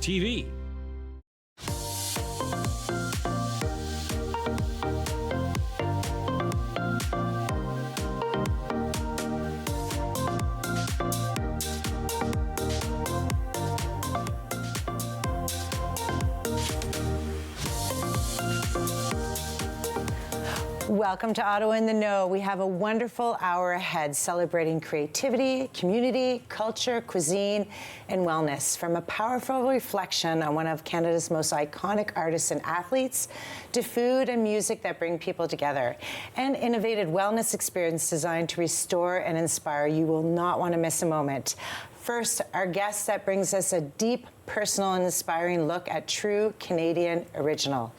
TV. Welcome to Ottawa in the Know. We have a wonderful hour ahead celebrating creativity, community, culture, cuisine, and wellness. From a powerful reflection on one of Canada's most iconic artists and athletes, to food and music that bring people together, and innovative wellness experience designed to restore and inspire. You will not want to miss a moment. First, our guest that brings us a deep, personal, and inspiring look at true Canadian original.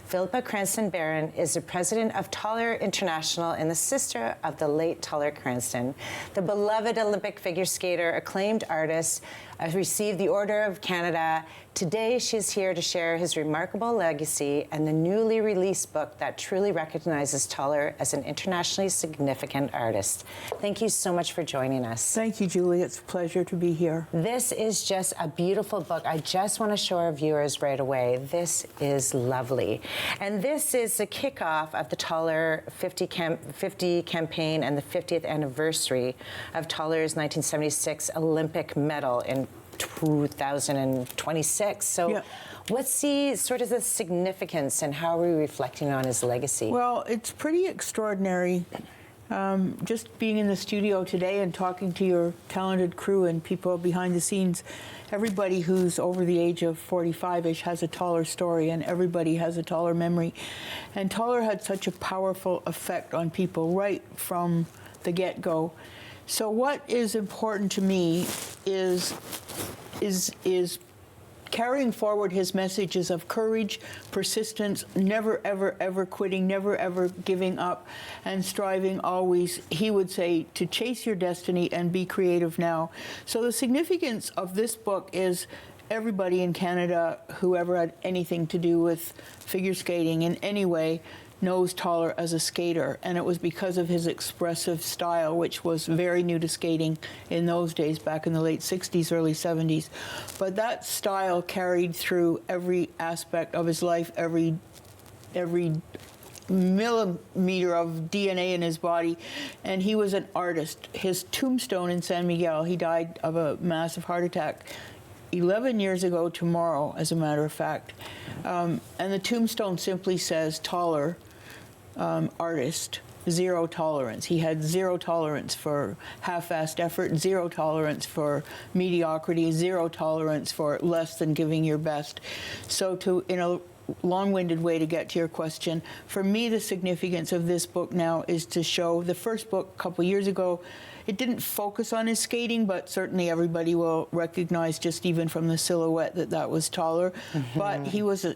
Philippa Cranston Barron is the president of Taller International and the sister of the late Taller Cranston. The beloved Olympic figure skater, acclaimed artist, received the Order of Canada. Today, she's here to share his remarkable legacy and the newly released book that truly recognizes Taller as an internationally significant artist. Thank you so much for joining us. Thank you, Julie. It's a pleasure to be here. This is just a beautiful book. I just want to show our viewers right away. This is lovely. And this is the kickoff of the Taller 50 campaign and the 50th anniversary of Taller's 1976 Olympic medal in 2026. So yeah. What's the sort of the significance and how are we reflecting on his legacy? Well, it's pretty extraordinary. Just being in the studio today and talking to your talented crew and people behind the scenes, everybody who's over the age of 45-ish has a Taller story, and everybody has a Taller memory. And Taller had such a powerful effect on people right from the get-go. So what is important to me is carrying forward his messages of courage, persistence, never, ever, ever quitting, never, ever giving up, and striving always, he would say, to chase your destiny and be creative now. So the significance of this book is everybody in Canada who ever had anything to do with figure skating in any way knows Taller as a skater, and it was because of his expressive style, which was very new to skating in those days, back in the late 60s, early 70s. But that style carried through every aspect of his life, every millimeter of DNA in his body, and he was an artist. His tombstone in San Miguel, he died of a massive heart attack 11 years ago tomorrow, as a matter of fact. And the tombstone simply says, Taller, artist, zero tolerance. He had zero tolerance for half-assed effort, zero tolerance for mediocrity, zero tolerance for less than giving your best. So in a long-winded way to get to your question, for me the significance of this book now is to show the first book a couple years ago. It didn't focus on his skating, but certainly everybody will recognize just even from the silhouette that was Taller. Mm-hmm. But he was,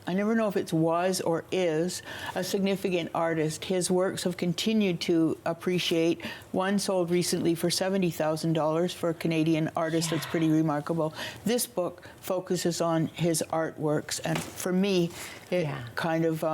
I never know if it's was or is, a significant artist. His works have continued to appreciate. One sold recently for $70,000 for a Canadian artist. Yeah. That's pretty remarkable. This book focuses on his artworks, and for me, it kind of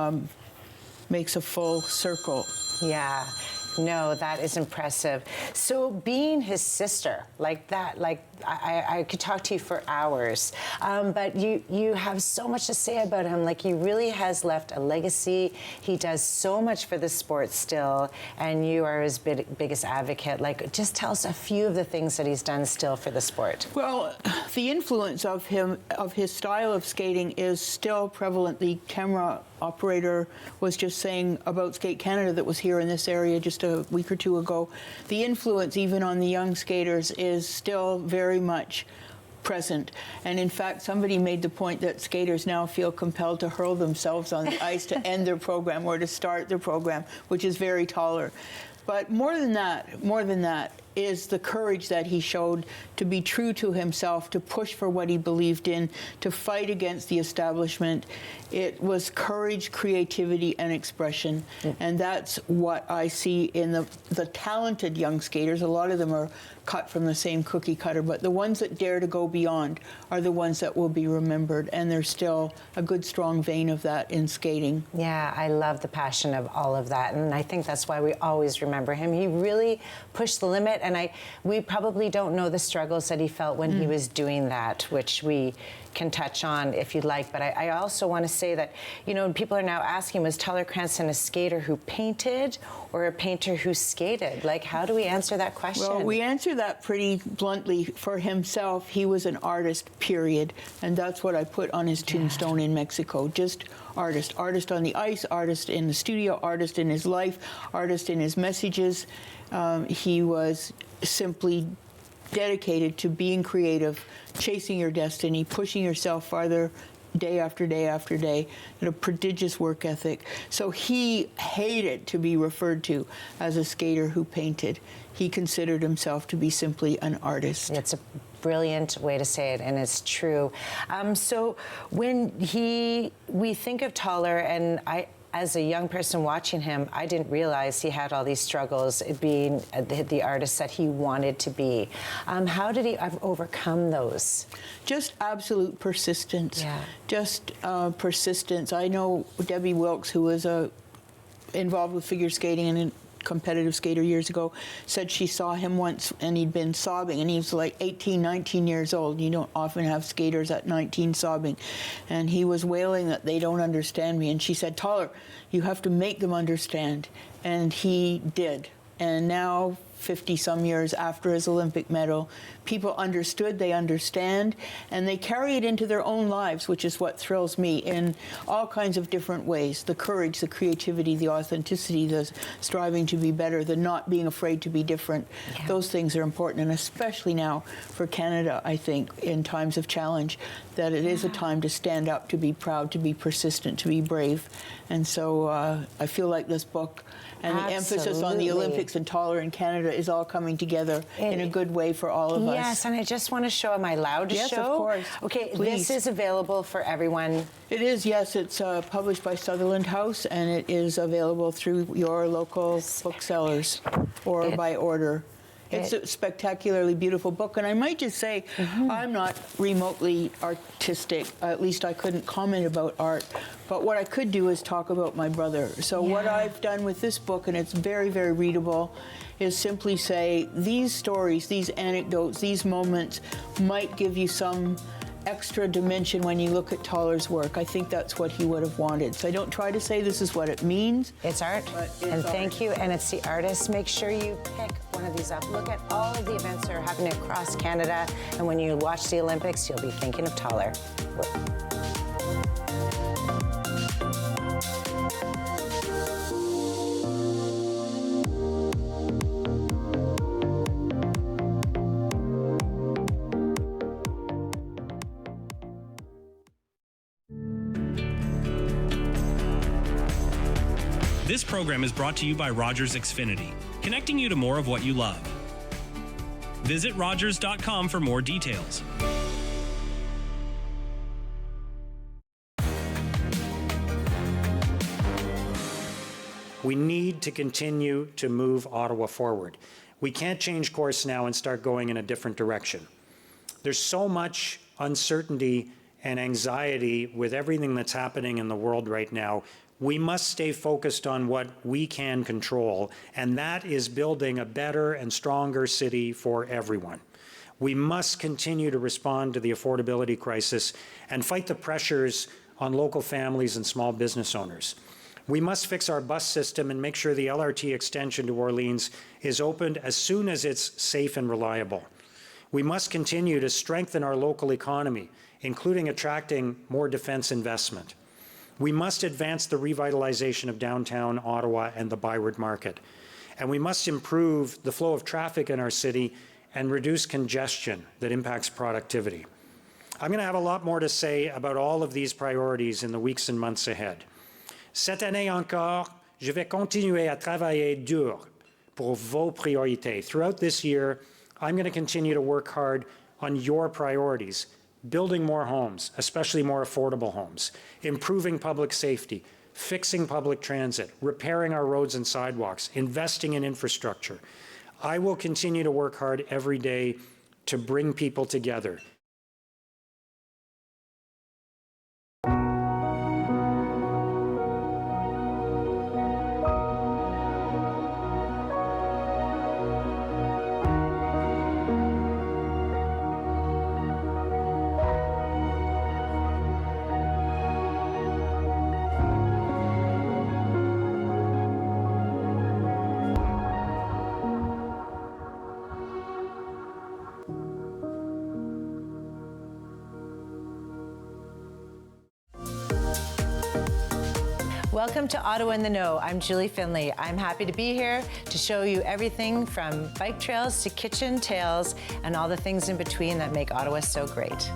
makes a full circle. Yeah. No, that is impressive. So being his sister like that, I could talk to you for hours, but you have so much to say about him. Like, he really has left a legacy. He does so much for the sport still, and you are his biggest advocate. Like, just tell us a few of the things that he's done still for the sport. Well, the influence of his style of skating is still prevalent. The camera operator was just saying about Skate Canada that was here in this area just a week or two ago. The influence even on the young skaters is still very much present. And in fact, somebody made the point that skaters now feel compelled to hurl themselves on the ice to end their program or to start their program, which is very Taller. But more than that is the courage that he showed to be true to himself, to push for what he believed in, to fight against the establishment. It was courage, creativity, and expression. And that's what I see in the talented young skaters. A lot of them are cut from the same cookie cutter, but the ones that dare to go beyond are the ones that will be remembered, and there's still a good, strong vein of that in skating. Yeah, I love the passion of all of that, and I think that's why we always remember him. He really pushed the limit, and we probably don't know the struggles that he felt when he was doing that, which we can touch on if you'd like, but I also want to say that, you know, people are now asking, was Teller Cranston a skater who painted or a painter who skated? Like, how do we answer that question? Well, we answer that pretty bluntly. For himself, he was an artist, period. And that's what I put on his tombstone in Mexico. Just artist. Artist on the ice, artist in the studio, artist in his life, artist in his messages. He was simply dedicated to being creative, chasing your destiny, pushing yourself farther day after day after day, and a prodigious work ethic. So he hated to be referred to as a skater who painted. He considered himself to be simply an artist. It's a brilliant way to say it, and it's true. So when we think of Toller, and as a young person watching him, I didn't realize he had all these struggles being the artist that he wanted to be. How did he overcome those? Just absolute persistence. Yeah. Just persistence. I know Debbie Wilkes, who was involved with figure skating and competitive skater years ago, said she saw him once and he'd been sobbing, and he was like 18, 19 years old. You don't often have skaters at 19 sobbing. And he was wailing that they don't understand me. And she said, Toller, you have to make them understand. And he did. And now, 50-some years after his Olympic medal, people understood, they understand, and they carry it into their own lives, which is what thrills me in all kinds of different ways. The courage, the creativity, the authenticity, the striving to be better, the not being afraid to be different. Yeah. Those things are important, and especially now for Canada, I think, in times of challenge, that it is a time to stand up, to be proud, to be persistent, to be brave. And so I feel like this book and the emphasis on the Olympics and Toller in Canada is all coming together in a good way for all of us. Yes, and I just want to show, am I allowed to show? Yes, of course. Okay, Please. This is available for everyone. It is, yes. It's published by Sutherland House, and it is available through your local booksellers or by order. It's a spectacularly beautiful book, and I might just say, I'm not remotely artistic. At least I couldn't comment about art. But what I could do is talk about my brother. So what I've done with this book, and it's very, very readable, is simply say these stories, these anecdotes, these moments might give you some extra dimension when you look at Toller's work. I think that's what he would have wanted. So I don't try to say this is what it means. It's art, and thank you, and it's the artist. Make sure you pick one of these up. Look at all of the events that are happening across Canada, and when you watch the Olympics, you'll be thinking of Toller. This program is brought to you by Rogers Xfinity, connecting you to more of what you love. Visit Rogers.com for more details. We need to continue to move Ottawa forward. We can't change course now and start going in a different direction. There's so much uncertainty and anxiety with everything that's happening in the world right now. We must stay focused on what we can control, and that is building a better and stronger city for everyone. We must continue to respond to the affordability crisis and fight the pressures on local families and small business owners. We must fix our bus system and make sure the LRT extension to Orleans is opened as soon as it's safe and reliable. We must continue to strengthen our local economy, including attracting more defense investment. We must advance the revitalization of downtown Ottawa and the Byward Market. And we must improve the flow of traffic in our city and reduce congestion that impacts productivity. I'm going to have a lot more to say about all of these priorities in the weeks and months ahead. Cette année encore, je vais continuer à travailler dur pour vos priorités. Throughout this year, I'm going to continue to work hard on your priorities. Building more homes, especially more affordable homes, improving public safety, fixing public transit, repairing our roads and sidewalks, investing in infrastructure. I will continue to work hard every day to bring people together. Welcome to Ottawa in the Know. I'm Julie Findlay. I'm happy to be here to show you everything from bike trails to kitchen tales and all the things in between that make Ottawa so great.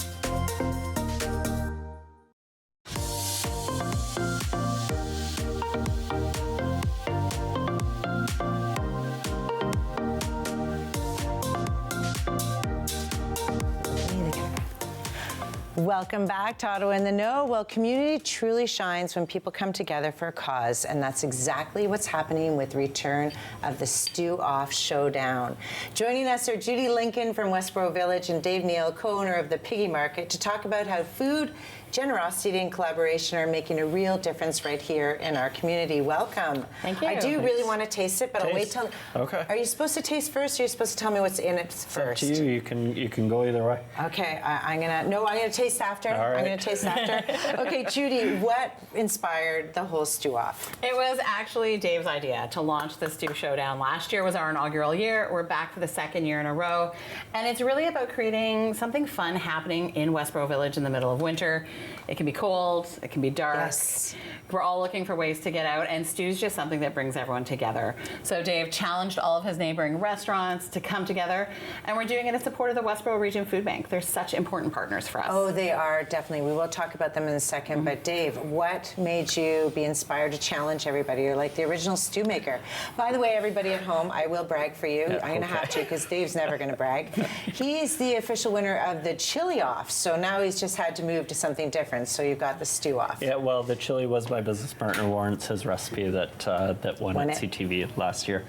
Welcome back to Ottawa in the Know. Well, community truly shines when people come together for a cause, and that's exactly what's happening with return of the Stew Off Showdown. Joining us are Judy Lincoln from Westboro Village and Dave Neal, co-owner of the Piggy Market, to talk about how food, generosity, and collaboration are making a real difference right here in our community. Welcome. Thank you. I do really want to taste it, but I'll wait till. Okay. Are you supposed to taste first, or are you supposed to tell me what's in it first? Up to you. You can go either way. Okay, I'm gonna taste after. All right. I'm gonna taste after. Okay, Judy, what inspired the whole Stew Off? It was actually Dave's idea to launch the Stew Showdown. Last year was our inaugural year. We're back for the second year in a row. And it's really about creating something fun happening in Westboro Village in the middle of winter. It can be cold, it can be dark. Yes. We're all looking for ways to get out, and stew's just something that brings everyone together. So Dave challenged all of his neighboring restaurants to come together, and we're doing it in support of the Westboro Region Food Bank. They're such important partners for us. Oh, they are, definitely. We will talk about them in a second. But Dave, what made you be inspired to challenge everybody? You're like the original stew maker. By the way, everybody at home, I will brag for you. Yeah, I'm going to have to, because Dave's never going to brag. He's the official winner of the Chili Off, so now he's just had to move to something different. So you've got the Stew Off. Yeah, well, the chili was my business partner Warren's his recipe that won at CTV last year.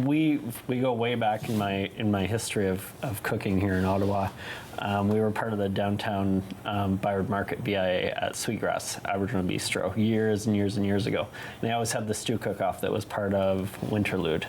We go way back in my history of cooking here in Ottawa. We were part of the downtown Byard Market BIA at Sweetgrass Aboriginal Bistro years and years and years ago. And they always had the stew cook-off that was part of Winterlude.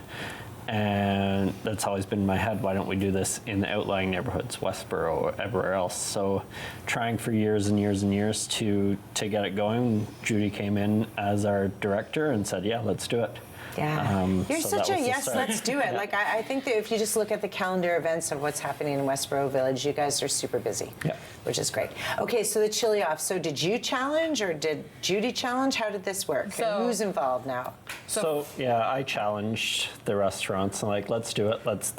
And that's always been in my head, why don't we do this in the outlying neighborhoods, Westboro, everywhere else? So trying for years and years and years to get it going, Judy came in as our director and said, yeah, let's do it. Yeah. You're so such a that was the yes, start. let's do it. Yeah. Like, I think that if you just look at the calendar events of what's happening in Westboro Village, you guys are super busy, Yeah. which is great. Okay, so the Chili Off. So did you challenge or did Judy challenge? How did this work? So- and who's involved now? So yeah, I challenged the restaurants and like, let's do it. Let's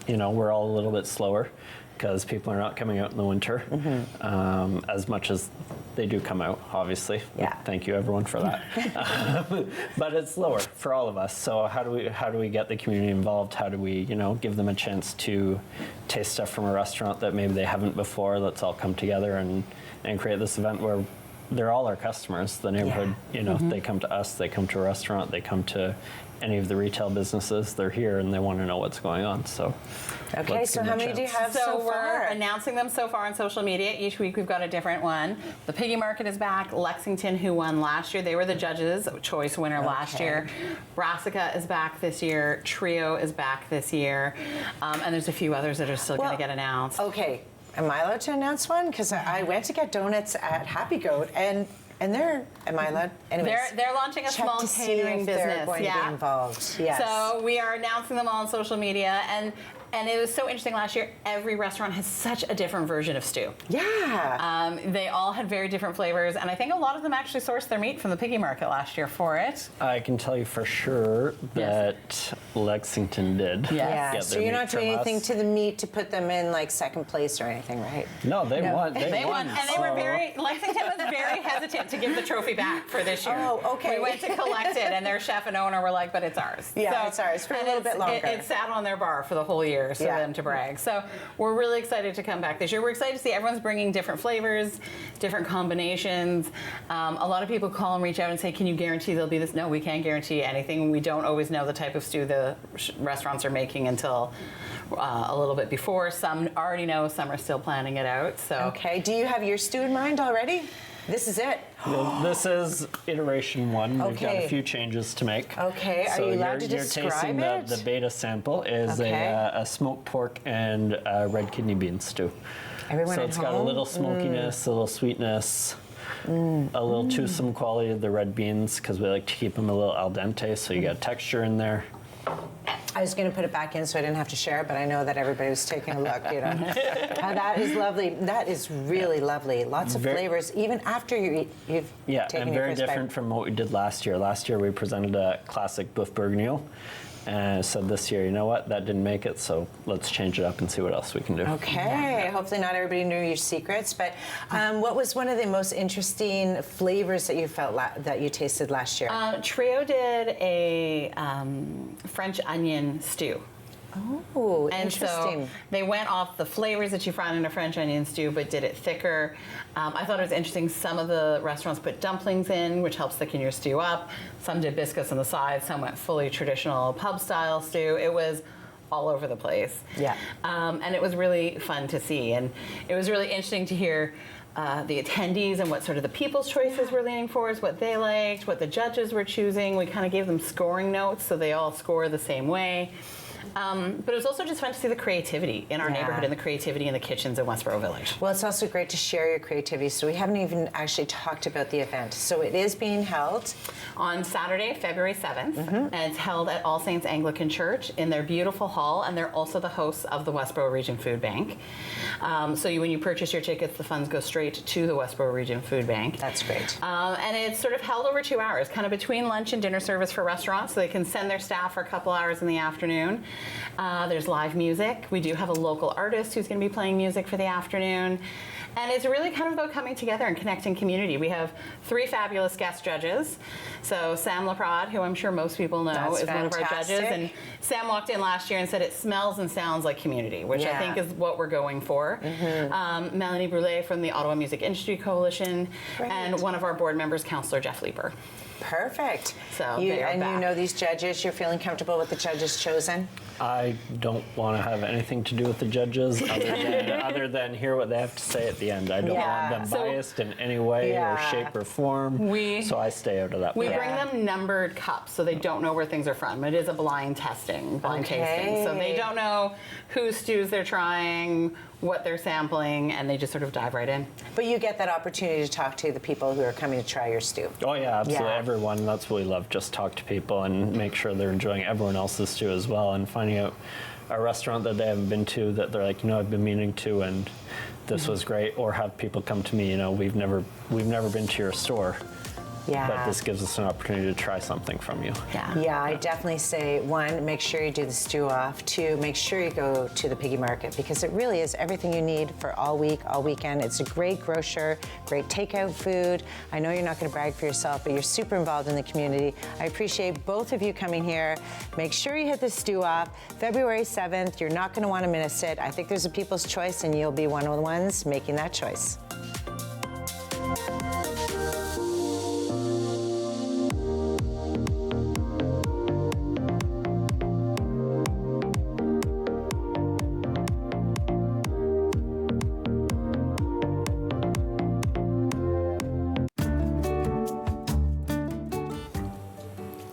we're all a little bit slower because people are not coming out in the winter as much as they do come out, obviously. Yeah. Thank you everyone for that. But it's slower for all of us. So how do we get the community involved? How do we, give them a chance to taste stuff from a restaurant that maybe they haven't before? Let's all come together and create this event where they're all our customers. The neighborhood, they come to us, they come to a restaurant, they come to any of the retail businesses. They're here and they want to know what's going on. So, Okay, so how many do you have so we're far? announcing them so far on social media. Each week we've got a different one. The Piggy Market is back. Lexington, who won last year, they were the judges' choice winner last year. Brassica is back this year. Trio is back this year. And there's a few others that are still going to get announced. Okay, am I allowed to announce one? Because I went to get donuts at Happy Goat and they're, am I allowed? Anyways, They're launching a check small to see catering if business. they're going to be involved. Yes. So we are announcing them all on social media, and it was so interesting last year. Every restaurant has such a different version of stew. Yeah. They all had very different flavors, and I think a lot of them actually sourced their meat from the Piggy Market last year for it. I can tell you for sure that Lexington did. Yeah. get So their you're meat not doing from anything us. to the meat to put them in like second place or anything, right? No, they won. They won, and they were Lexington was very hesitant to give the trophy back for this year. Oh, okay. We went to collect it, and their chef and owner were like, but it's ours. Yeah, it's ours for a and little bit longer. It sat on their bar for the whole year for them to brag. So we're really excited to come back this year. We're excited to see everyone's bringing different flavors, different combinations. A lot of people call and reach out and say, can you guarantee there'll be this? No, we can't guarantee anything. We don't always know the type of stew the restaurants are making until a little bit before. Some already know, some are still planning it out. So Okay. Do you have your stew in mind already? This is it. This is iteration 1. We've got Okay. a few changes to make. Okay, are So you allowed to you're describe tasting it? the beta sample is Okay. a smoked pork and red kidney bean stew. Everyone so at it's got a home? little smokiness, a little sweetness, a little toothsome quality of the red beans because we like to keep them a little al dente, so you got texture in there. I was going to put it back in so I didn't have to share it, but I know that everybody was taking a look. That is lovely. That is really lovely. Lots of flavors, even after you've taken and your very first different bite. from what we did last year. Last year we presented a classic Boeuf Bourguignon, and said this year, you know what, that didn't make it, so let's change it up and see what else we can do. Okay, hopefully not everybody knew your secrets, but what was one of the most interesting flavors that you felt that you tasted last year? Trio did a French onion stew. Oh, And interesting. so they went off the flavors that you find in a French onion stew, but did it thicker. I thought it was interesting. Some of the restaurants put dumplings in, which helps thicken your stew up. Some did biscuits on the side. Some went fully traditional pub-style stew. It was all over the place. Yeah. And it was really fun to see. And it was really interesting to hear the attendees and what sort of the people's choices were leaning towards, what they liked, what the judges were choosing. We kind of gave them scoring notes, so they all score the same way. But it was also just fun to see the creativity in our neighborhood and the creativity in the kitchens in Westboro Village. Well, it's also great to share your creativity. So we haven't even actually talked about the event. So it is being held On Saturday, February 7th, and it's held at All Saints Anglican Church in their beautiful hall, and they're also the hosts of the Westboro Region Food Bank. So when you purchase your tickets, the funds go straight to the Westboro Region Food Bank. That's great. And it's sort of held over 2 hours, kind of between lunch and dinner service for restaurants, so they can send their staff for a couple hours in the afternoon. There's live music. We do have a local artist who's going to be playing music for the afternoon. And it's really kind of about coming together and connecting community. We have 3 fabulous guest judges. So Sam Laprade, who I'm sure most people know, That's is one of our judges. fantastic. And Sam walked in last year and said it smells and sounds like community, which I think is what we're going for. Melanie Brulé from the Ottawa Music Industry Coalition, and one of our board members, Councillor Jeff Leeper. Perfect. So you they are back. know these judges. You're feeling comfortable with the judges chosen? I don't want to have anything to do with the judges other than hear what they have to say at the end. I don't want them biased in any way or shape or form, so I stay out of that. We bring them numbered cups, so they don't know where things are from. It is a blind tasting, so they don't know whose stews they're trying, what they're sampling, and they just sort of dive right in. But you get that opportunity to talk to the people who are coming to try your stew. Oh yeah, absolutely. Yeah. Everyone, that's what we love. Just talk to people and make sure they're enjoying everyone else's stew as well, and finding out a restaurant that they haven't been to that they're like, I've been meaning to, and this was great. Or have people come to me, we've never been to your store. Yeah. But this gives us an opportunity to try something from you. Yeah, I definitely say, 1, make sure you do the stew off. 2, make sure you go to the piggy market, because it really is everything you need for all week, all weekend. It's a great grocer, great takeout food. I know you're not going to brag for yourself, but you're super involved in the community. I appreciate both of you coming here. Make sure you hit the stew off. February 7th, you're not going to want to miss it. I think there's a people's choice, and you'll be one of the ones making that choice.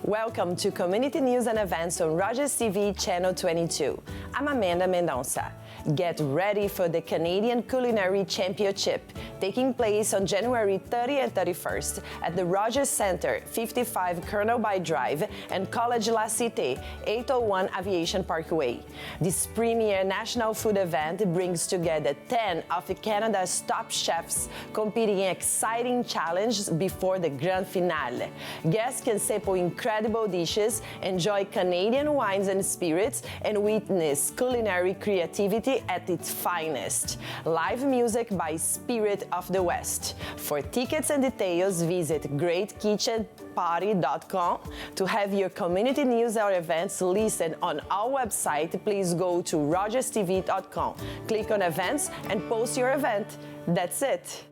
Welcome to Community News and Events on Rogers TV Channel 22. I'm Amanda Mendonça. Get ready for the Canadian Culinary Championship, taking place on January 30 and 31st at the Rogers Centre, 55 Colonel By Drive, and College La Cité, 801 Aviation Parkway. This premier national food event brings together 10 of Canada's top chefs competing in exciting challenges before the grand finale. Guests can sample incredible dishes, enjoy Canadian wines and spirits, and witness culinary creativity at its finest. Live music by Spirit of the West. For tickets and details, visit greatkitchenparty.com. To have your community news or events listed on our website, please go to rogerstv.com. Click on events and post your event. That's it.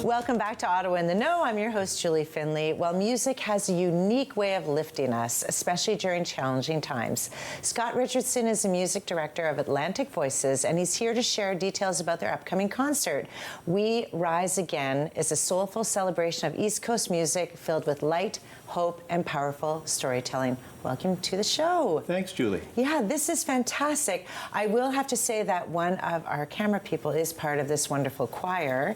Welcome back to Ottawa in the Know. I'm your host, Julie Findlay. Well, music has a unique way of lifting us, especially during challenging times. Scott Richardson is the music director of Atlantic Voices, and he's here to share details about their upcoming concert. We Rise Again is a soulful celebration of East Coast music filled with light, hope, and powerful storytelling. Welcome to the show. Thanks, Julie. Yeah, this is fantastic. I will have to say that one of our camera people is part of this wonderful choir.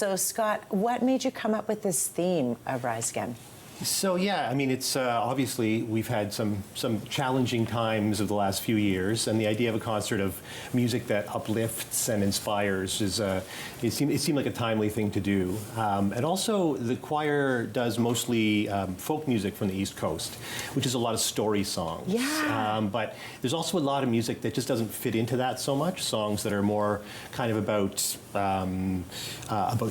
So, Scott, what made you come up with this theme of Rise Again? So yeah, I mean, it's obviously we've had some challenging times of the last few years, and the idea of a concert of music that uplifts and inspires is it seemed like a timely thing to do. And also, the choir does mostly folk music from the East Coast, which is a lot of story songs. Yeah. But there's also a lot of music that just doesn't fit into that so much. Songs that are more kind of about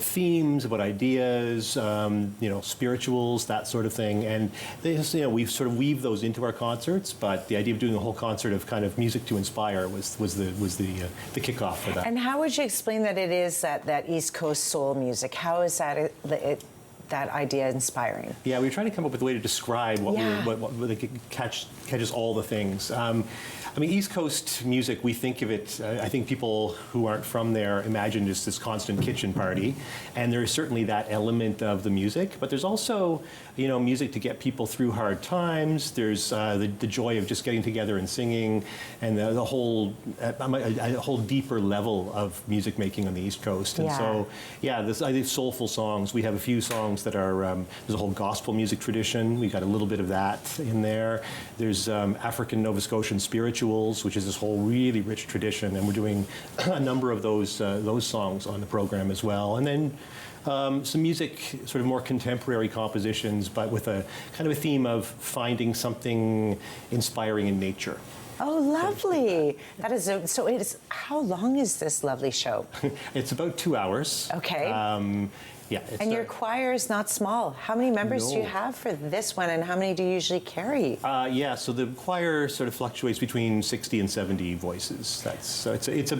themes, about ideas, spirituals, that sort of thing. And they just, we've sort of weaved those into our concerts. But the idea of doing a whole concert of kind of music to inspire was the kickoff for that. And how would you explain that it is that East Coast soul music? How is that that idea inspiring? Yeah, we were trying to come up with a way to describe what catches all the things. I mean, East Coast music, we think of it, I think people who aren't from there imagine just this constant kitchen party. And there is certainly that element of the music, but there's also, music to get people through hard times. There's the joy of just getting together and singing, and a whole deeper level of music making on the East Coast. And so, I think soulful songs. We have a few songs that are, there's a whole gospel music tradition. We got a little bit of that in there. There's African Nova Scotian spirituals, which is this whole really rich tradition, and we're doing a number of those songs on the program as well. And then some music, sort of more contemporary compositions, but with a kind of a theme of finding something inspiring in nature. Oh, lovely. That is so. It is. How long is this lovely show? It's about 2 hours. Okay. Yeah, and your choir is not small. How many members do you have for this one, and how many do you usually carry? So the choir sort of fluctuates between 60 and 70 voices. It's a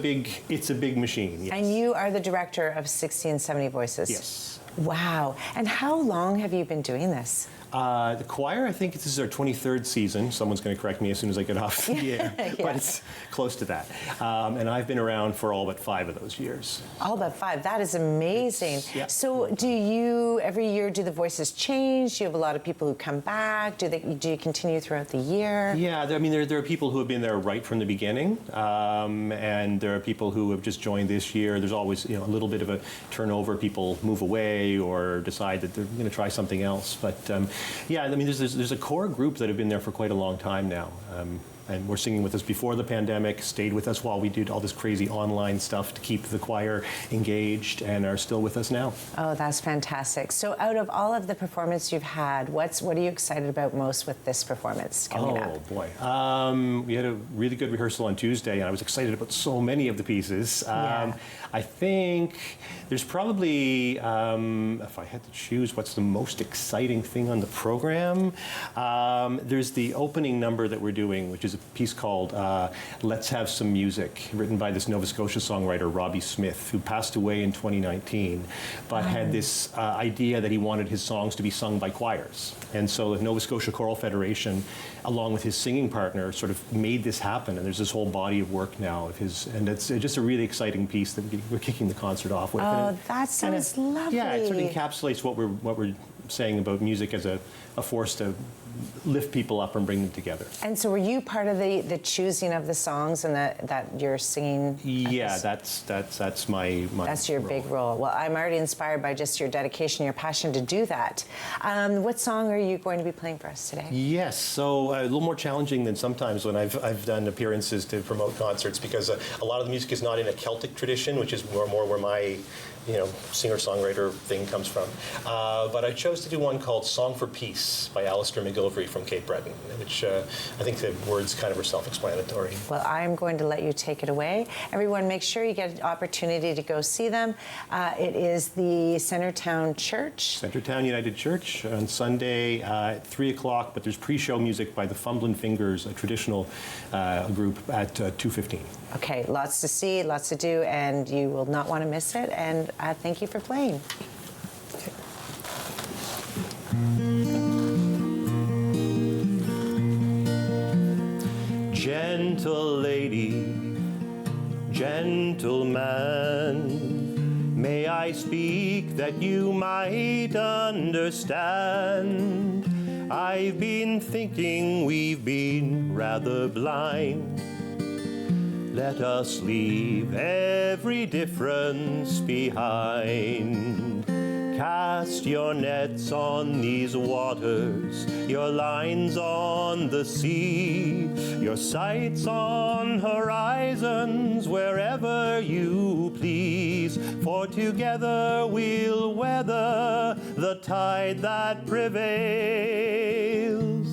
big machine. Yes. And you are the director of 60 and 70 voices. Yes. Wow. And how long have you been doing this? The choir, I think this is our 23rd season. Someone's going to correct me as soon as I get off the air, but it's close to that. And I've been around for all but 5 of those years. All but 5. That is amazing. Yeah. So do you, every year, do the voices change? Do you have a lot of people who come back? Do you continue throughout the year? Yeah, there are people who have been there right from the beginning, and there are people who have just joined this year. There's always a little bit of a turnover. People move away or decide that they're going to try something else. But yeah, I mean, there's a core group that have been there for quite a long time now. And were singing with us before the pandemic, stayed with us while we did all this crazy online stuff to keep the choir engaged, and are still with us now. Oh, that's fantastic. So out of all of the performances you've had, what are you excited about most with this performance coming up? Oh, boy. We had a really good rehearsal on Tuesday, and I was excited about so many of the pieces. I think there's probably, if I had to choose what's the most exciting thing on the program, there's the opening number that we're doing, which is a piece called Let's Have Some Music, written by this Nova Scotia songwriter, Robbie Smith, who passed away in 2019, but had this idea that he wanted his songs to be sung by choirs. And so the Nova Scotia Choral Federation, along with his singing partner, sort of made this happen. And there's this whole body of work now of his, and it's just a really exciting piece that we're kicking the concert off with. Oh, that sounds lovely. Yeah, it sort of encapsulates what we're saying about music as a force to lift people up and bring them together. And so were you part of the choosing of the songs and that you're singing? Yeah, that's my That's your role. big role. Well, I'm already inspired by just your dedication, your passion to do that. What song are you going to be playing for us today? Yes, so a little more challenging than sometimes when I've done appearances to promote concerts, because a lot of the music is not in a Celtic tradition, which is more where my singer-songwriter thing comes from. But I chose to do one called Song for Peace by Alistair McGill delivery from Cape Breton, which I think the words kind of are self-explanatory. Well, I'm going to let you take it away. Everyone, make sure you get an opportunity to go see them. It is the Centertown Church. Centertown United Church on Sunday at 3 o'clock, but there's pre-show music by the Fumblin' Fingers, a traditional group, at 2:15. Okay, lots to see, lots to do, and you will not want to miss it. And thank you for playing. Gentle lady, gentleman, may I speak that you might understand? I've been thinking we've been rather blind. Let us leave every difference behind. Cast your nets on these waters, your lines on the sea, your sights on horizons wherever you please. For together we'll weather the tide that prevails.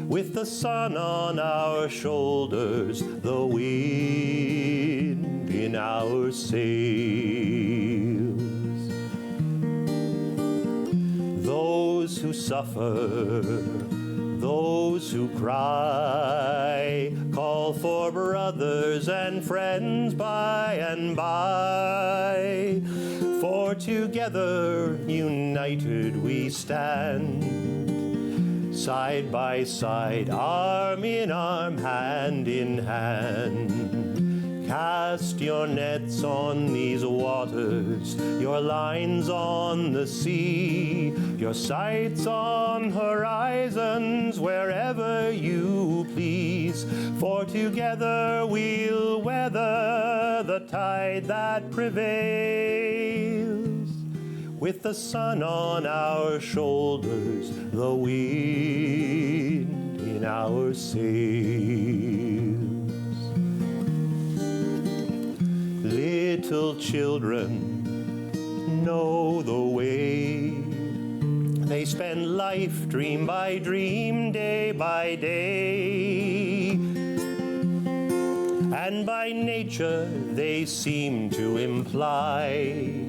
With the sun on our shoulders, the wind in our sails. Those who suffer, those who cry, call for brothers and friends by and by. For together, united we stand, side by side, arm in arm, hand in hand. Cast your nets on these waters, your lines on the sea, your sights on horizons wherever you please. For together we'll weather the tide that prevails. With the sun on our shoulders, the wind in our sails. Little children know the way. They spend life dream by dream, day by day. And by nature they seem to imply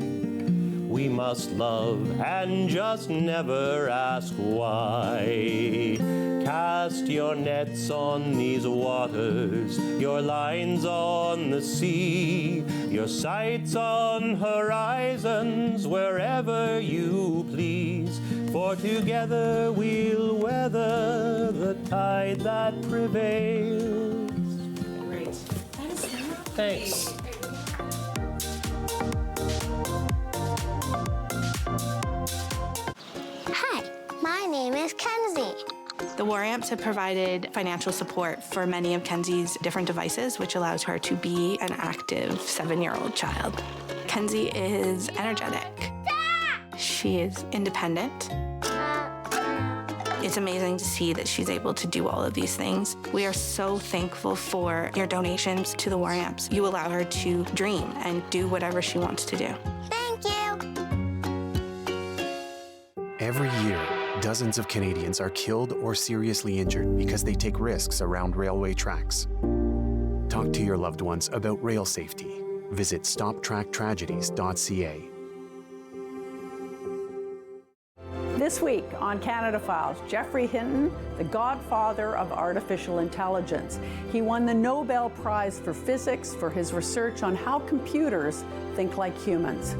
we must love and just never ask why. Cast your nets on these waters, your lines on the sea, your sights on horizons wherever you please. For together we'll weather the tide that prevails. Great. Thanks. Hi, my name is Kenzie. The War Amps have provided financial support for many of Kenzie's different devices, which allows her to be an active 7-year-old child. Kenzie is energetic. She is independent. It's amazing to see that she's able to do all of these things. We are so thankful for your donations to the War Amps. You allow her to dream and do whatever she wants to do. Thank you. Every year, dozens of Canadians are killed or seriously injured because they take risks around railway tracks. Talk to your loved ones about rail safety. Visit stoptracktragedies.ca. This week on Canada Files, Geoffrey Hinton, the godfather of artificial intelligence. He won the Nobel Prize for Physics for his research on how computers think like humans.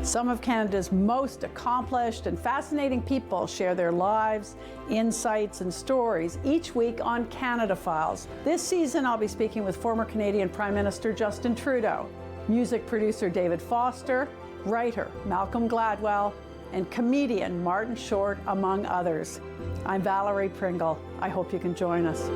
Some of Canada's most accomplished and fascinating people share their lives, insights, and stories each week on Canada Files. This season, I'll be speaking with former Canadian Prime Minister Justin Trudeau, music producer David Foster, writer Malcolm Gladwell, and comedian Martin Short, among others. I'm Valerie Pringle. I hope you can join us.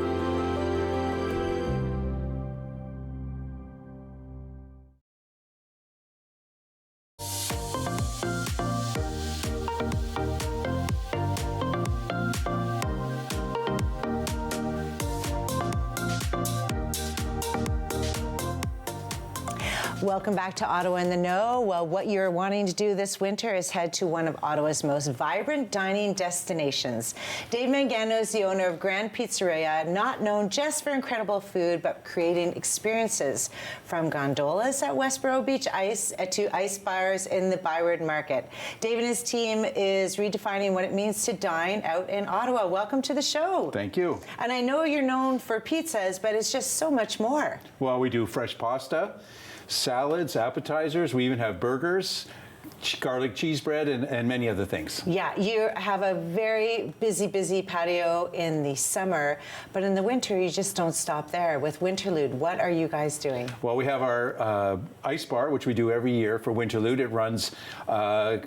Welcome back to Ottawa in the Know. Well, what you're wanting to do this winter is head to one of Ottawa's most vibrant dining destinations. Dave Mangano is the owner of Grand Pizzeria, not known just for incredible food, but creating experiences from gondolas at Westboro Beach Ice to ice bars in the Byward Market. Dave and his team is redefining what it means to dine out in Ottawa. Welcome to the show. Thank you. And I know you're known for pizzas, but it's just so much more. Well, we do fresh pasta, salads, appetizers. We even have burgers, garlic cheese bread, and many other things. Yeah, you have a very busy patio in the summer, but in the winter you just don't stop there. With Winterlude, what are you guys doing? Well, we have our ice bar, which we do every year for Winterlude. It runs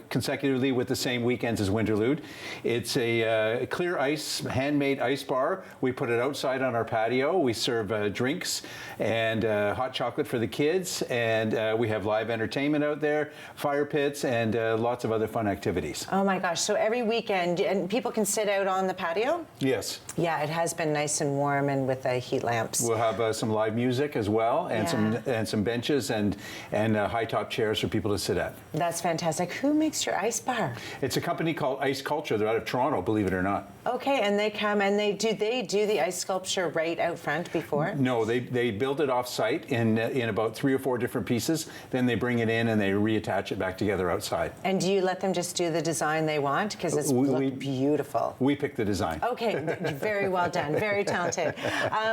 consecutively with the same weekends as Winterlude. It's a clear ice, handmade ice bar. We put it outside on our patio. We serve drinks and hot chocolate for the kids, and we have live entertainment out there, fire pits, and lots of other fun activities. Oh my gosh, so every weekend, and people can sit out on the patio? Yes. Yeah, it has been nice and warm and with the heat lamps. We'll have some live music as well, and some benches and high top chairs for people to sit at. That's fantastic. Who makes your ice bar? It's a company called Ice Culture. They're out of Toronto, believe it or not. Okay, and they come and they do the ice sculpture right out front before? No, they build it off site in about 3 or 4 different pieces. Then they bring it in and they reattach it back together outside. And do you let them just do the design they want? Because it's beautiful. We pick the design. Okay, very well done, very talented.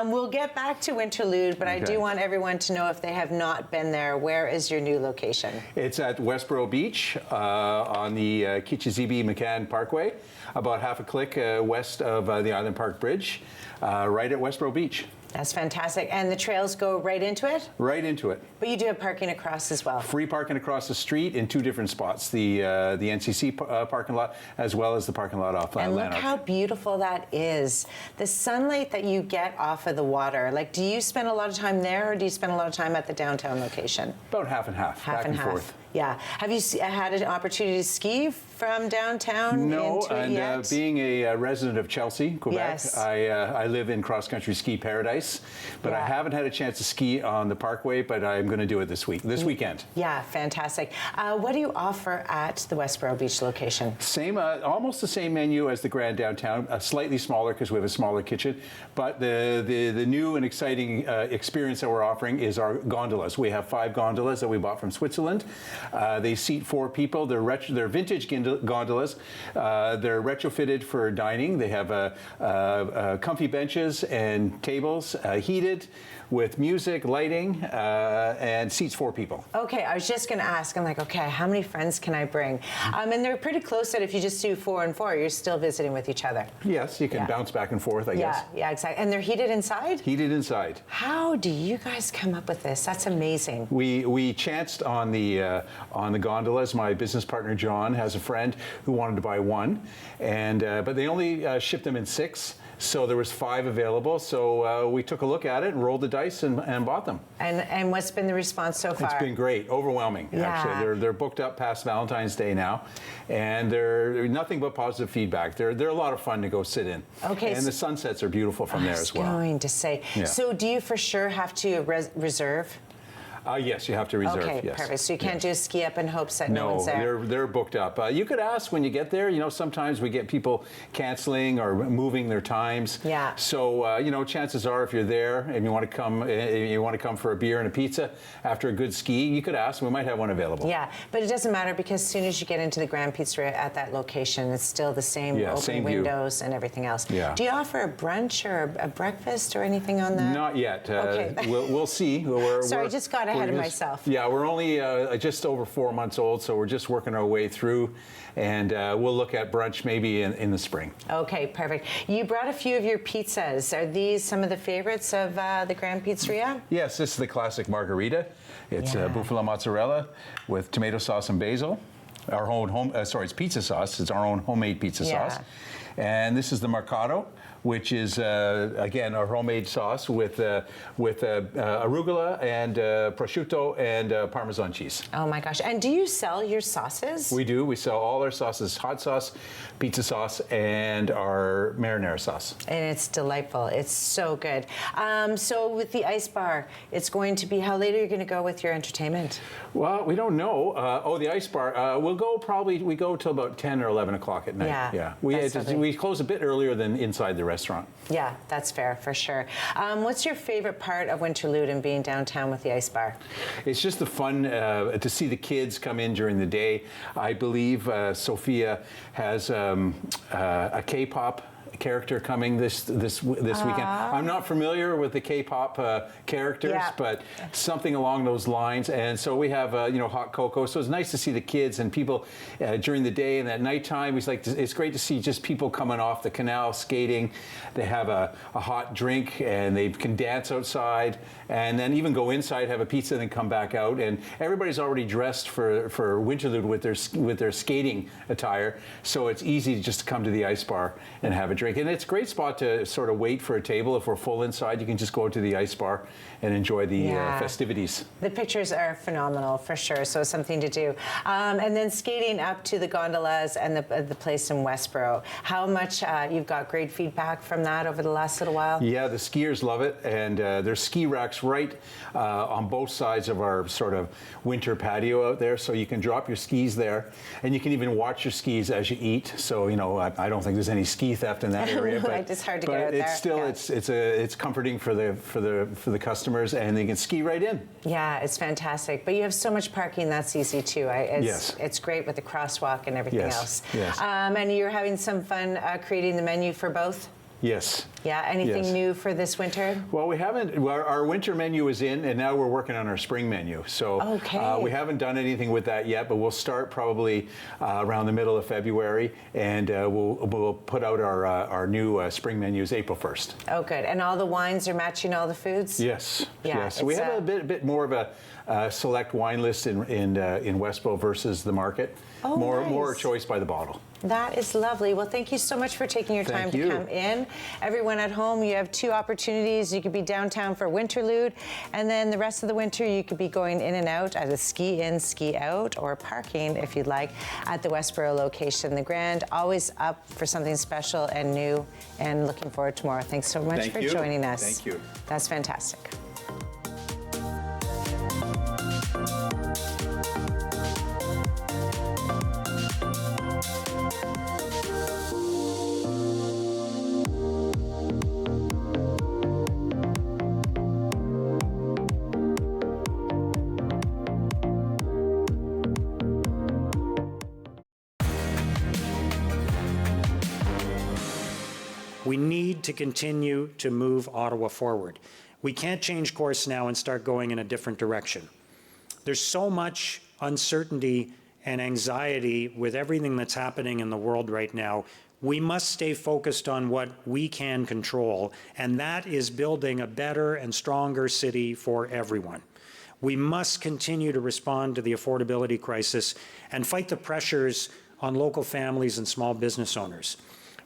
We'll get back to Winterlude, but I do want everyone to know, if they have not been there, where is your new location? It's at Westboro Beach on the Kichizibi-McCann Parkway, about half a click west of the Island Park Bridge, right at Westboro Beach. That's fantastic. And the trails go right into it? Right into it. But you do have parking across as well? Free parking across the street in 2 different spots, the NCC parking lot as well as the parking lot off And Lanark. look how beautiful that is. The sunlight that you get off of the water, like, do you spend a lot of time there, or do you spend a lot of time at the downtown location? About half and half, back and forth. Yeah. Have you had an opportunity to ski from downtown No, into it yet? and being a resident of Chelsea, Quebec, Yes. I live in cross-country ski paradise, but I haven't had a chance to ski on the Parkway, but I'm going to do it this weekend. Yeah, fantastic. What do you offer at the Westboro Beach location? Same, almost the same menu as the Grand Downtown, slightly smaller because we have a smaller kitchen, but the new and exciting experience that we're offering is our gondolas. We have 5 gondolas that we bought from Switzerland. They seat 4 people. They're vintage gondolas. They're retrofitted for dining. They have comfy benches and tables, heated, with music, lighting, and seats 4 people. Okay, I was just going to ask. I'm like, okay, how many friends can I bring? And they're pretty close that if you just do 4 and 4, you're still visiting with each other. Yes, you can bounce back and forth, I guess. Yeah, exactly. And they're heated inside? Heated inside. How do you guys come up with this? That's amazing. We chanced on the gondolas. My business partner John has a friend who wanted to buy 1, and but they only shipped them in 6. So there was 5 available. So we took a look at it and rolled the dice and bought them. And what's been the response so far? It's been great, overwhelming. Yeah. Actually, they're booked up past Valentine's Day now, and they're nothing but positive feedback. They're a lot of fun to go sit in. Okay. And the sunsets are beautiful from there as well. I was going to say. Yeah. So do you for sure have to reserve? Yes, you have to reserve. Okay, yes. perfect. So you can't just ski up in hopes that no one's there? No, they're booked up. You could ask when you get there. You know, sometimes we get people canceling or moving their times. Yeah. So you know, chances are if you're there and you want to come for a beer and a pizza after a good ski, you could ask. We might have one available. Yeah, but it doesn't matter because as soon as you get into the Grand Pizzeria at that location, it's still the same open same windows and everything else. Yeah. Do you offer a brunch or a breakfast or anything on that? Not yet. Okay. We'll see. Sorry, I just got ahead of myself. Yeah, we're only just over 4 months old, so we're just working our way through, and we'll look at brunch maybe in the spring. Okay, perfect. You brought a few of your pizzas. Are these some of the favorites of the Grand Pizzeria? Yes, this is the classic margarita. It's buffalo mozzarella with tomato sauce and basil. our own it's pizza sauce. It's our own homemade pizza sauce. And this is the Mercato, which is, again, our homemade sauce with arugula and prosciutto and Parmesan cheese. Oh my gosh. And do you sell your sauces? We do. We sell all our sauces, hot sauce, pizza sauce, and our marinara sauce. And it's delightful. It's so good. So with the ice bar, it's going to be, how late are you going to go with your entertainment? Well, we don't know. The ice bar, we go till about 10 or 11 o'clock at night. Yeah. We close a bit earlier than inside the restaurant. Yeah, that's fair, for sure. What's your favorite part of Winterlude and being downtown with the ice bar? It's just the fun to see the kids come in during the day. I believe Sophia has a K-pop character coming this weekend. I'm not familiar with the K-pop characters, but something along those lines. And so we have hot cocoa. So it's nice to see the kids and people during the day, and at nighttime. It's great to see just people coming off the canal skating. They have a hot drink and they can dance outside, and then even go inside, have a pizza, and then come back out. And everybody's already dressed for Winterlude with their skating attire, so it's easy to just come to the ice bar and have a drink. And it's a great spot to sort of wait for a table. If we're full inside, you can just go to the ice bar and enjoy the festivities. The pictures are phenomenal, for sure, so it's something to do. And then skating up to the gondolas and the place in Westboro. How much, you've got great feedback from that over the last little while? Yeah, the skiers love it, and there's ski racks right on both sides of our sort of winter patio out there, so you can drop your skis there, and you can even watch your skis as you eat. So, I don't think there's any ski theft in that area, but it's hard to get out there. Still, it's comforting for the customers, and they can ski right in. Yeah, it's fantastic. But you have so much parking, that's easy too. It's great with the crosswalk and everything else. Yes. And you're having some fun creating the menu for both? Yes. Yeah, anything new for this winter? Well, we haven't. Our winter menu is in, and now we're working on our spring menu. So we haven't done anything with that yet, but we'll start probably around the middle of February, and we'll put out our new spring menus April 1st. Oh, good. And all the wines are matching all the foods? Yes. Yeah, yes. We have a bit more of a select wine list in Westboro versus the market. Oh, more nice. choice by the bottle. That is lovely. Well, thank you so much for taking your time to come in. Everyone at home, you have two opportunities. You could be downtown for Winterlude, and then the rest of the winter you could be going in and out at a ski in, ski out, or parking, if you'd like, at the Westboro location. The Grand, always up for something special and new, and looking forward to more. Thanks so much for joining us. Thank you. That's fantastic. We need to continue to move Ottawa forward. We can't change course now and start going in a different direction. There's so much uncertainty and anxiety with everything that's happening in the world right now. We must stay focused on what we can control, and that is building a better and stronger city for everyone. We must continue to respond to the affordability crisis and fight the pressures on local families and small business owners.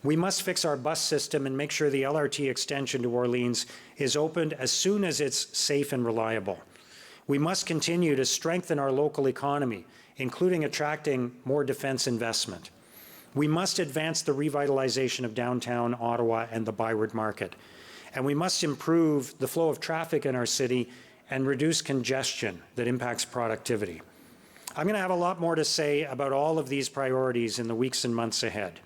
We must fix our bus system and make sure the LRT extension to Orleans is opened as soon as it's safe and reliable. We must continue to strengthen our local economy, including attracting more defense investment. We must advance the revitalization of downtown Ottawa and the Byward Market. And we must improve the flow of traffic in our city and reduce congestion that impacts productivity. I'm going to have a lot more to say about all of these priorities in the weeks and months ahead.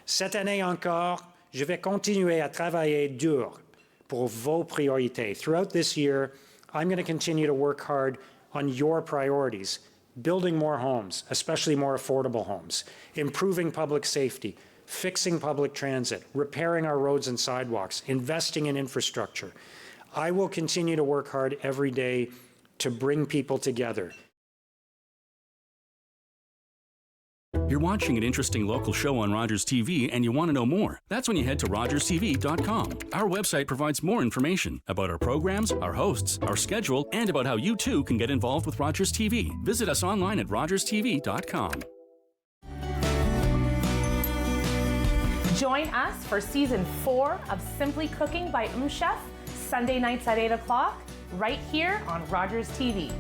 Cette année encore, je vais continuer à travailler dur pour vos priorités. Throughout this year, I'm going to continue to work hard on your priorities, building more homes, especially more affordable homes, improving public safety, fixing public transit, repairing our roads and sidewalks, investing in infrastructure. I will continue to work hard every day to bring people together. You're watching an interesting local show on Rogers TV and you want to know more. That's when you head to RogersTV.com. Our website provides more information about our programs, our hosts, our schedule, and about how you too can get involved with Rogers TV. Visit us online at RogersTV.com. Join us for season 4 of Simply Cooking by Chef, Sunday nights at 8 o'clock, right here on Rogers TV.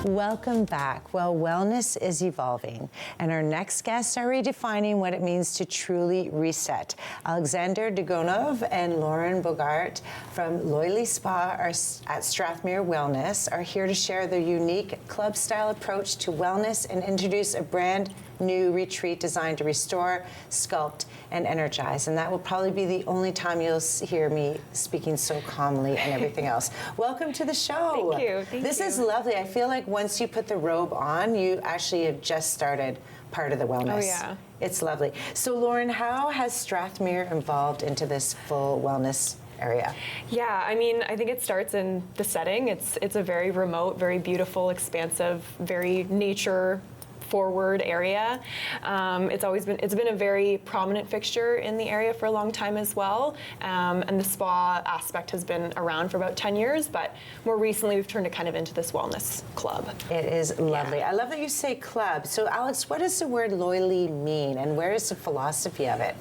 Welcome back. Well, wellness is evolving, and our next guests are redefining what it means to truly reset. Alexander Dugonov and Lauren Bogart from Loyally Spa at Strathmere Wellness are here to share their unique club-style approach to wellness and introduce a brand new retreat designed to restore, sculpt, and energize. And that will probably be the only time you'll hear me speaking so calmly and everything else. Welcome to the show. Thank you. This is lovely. I feel like once you put the robe on, you actually have just started part of the wellness. Oh, yeah. It's lovely. So, Lauren, how has Strathmere evolved into this full wellness area? Yeah, I mean, I think it starts in the setting. It's a very remote, very beautiful, expansive, very nature forward area. It's been a very prominent fixture in the area for a long time as well. And the spa aspect has been around for about 10 years, but more recently we've turned it kind of into this wellness club. It is lovely. Yeah. I love that you say club. So Alex, what does the word loyally mean, and where is the philosophy of it?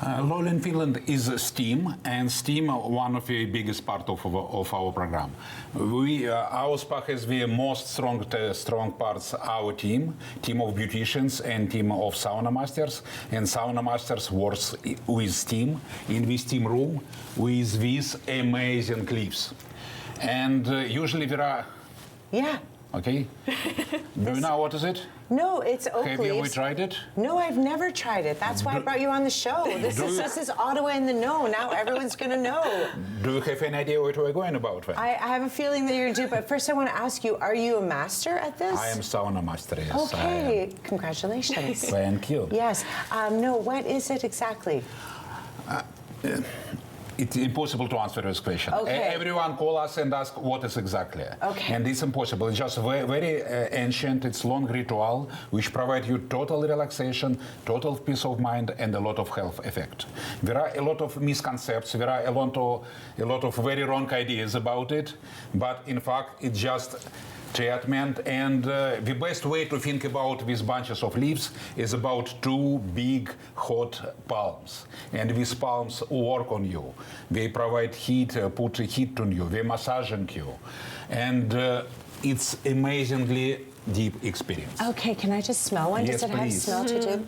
Loyal in Finland is STEAM, and STEAM one of the biggest part of our program. Our spa has the most strong parts. Our team of beauticians and team of sauna masters, and sauna masters works with STEAM in this team room with these amazing cliffs, and usually there are. Yeah. Okay. Do you know what is it? No, it's oak Have leaves. you ever tried it? No, I've never tried it. That's why I brought you on the show. This is Ottawa in the know. Now everyone's going to know. Do you have any idea what we're going about? I have a feeling that you're going to do, but first I want to ask you, are you a master at this? I am sauna master, yes. Okay, congratulations. Thank you. Yes. No, what is it exactly? It's impossible to answer this question. Okay. Everyone call us and ask what is exactly. Okay. And it's impossible. It's just very ancient. It's long ritual which provide you total relaxation, total peace of mind, and a lot of health effect. There are a lot of misconceptions. There are a lot of very wrong ideas about it. But in fact, it's just treatment, and the best way to think about these bunches of leaves is about 2 big hot palms, and these palms work on you. They provide heat, put heat on you, they massaging you, and it's amazingly deep experience. Okay, can I just smell one? Yes, Does it please. have smell to it?